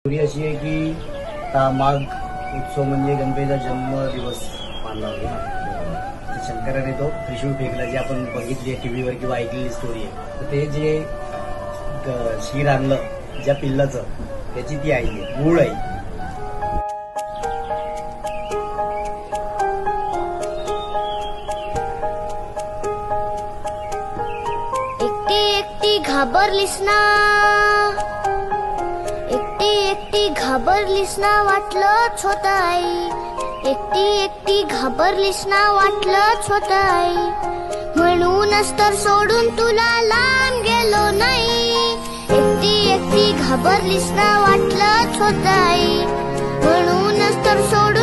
Story अशी आहे की माघ उत्सव म्हणजे गणपतीचा जन्म दिवस मानला होता। शंकराने तो त्रिशूळ फेकला, जे आपण बघितली आहे टीव्हीवर किंवा ऐकलेली स्टोरी आहे। तर ते जे शीर आणलं ज्या पिल्लाचं, त्याची ती आई आहे, मूळ आई। एकटी एकटी घाबरलीस ना, एकटी एकटी घाबरलीस ना, वाटलंच होतं आई। एकटी एकटी घाबरलीस ना, वाटलंच होतं आई। म्हणूनच तर सोडून तुला लांब गेलो नाही। एकटी एकटी घाबरलीस ना, वाटलंच होतं आई। म्हणूनच तर सोडून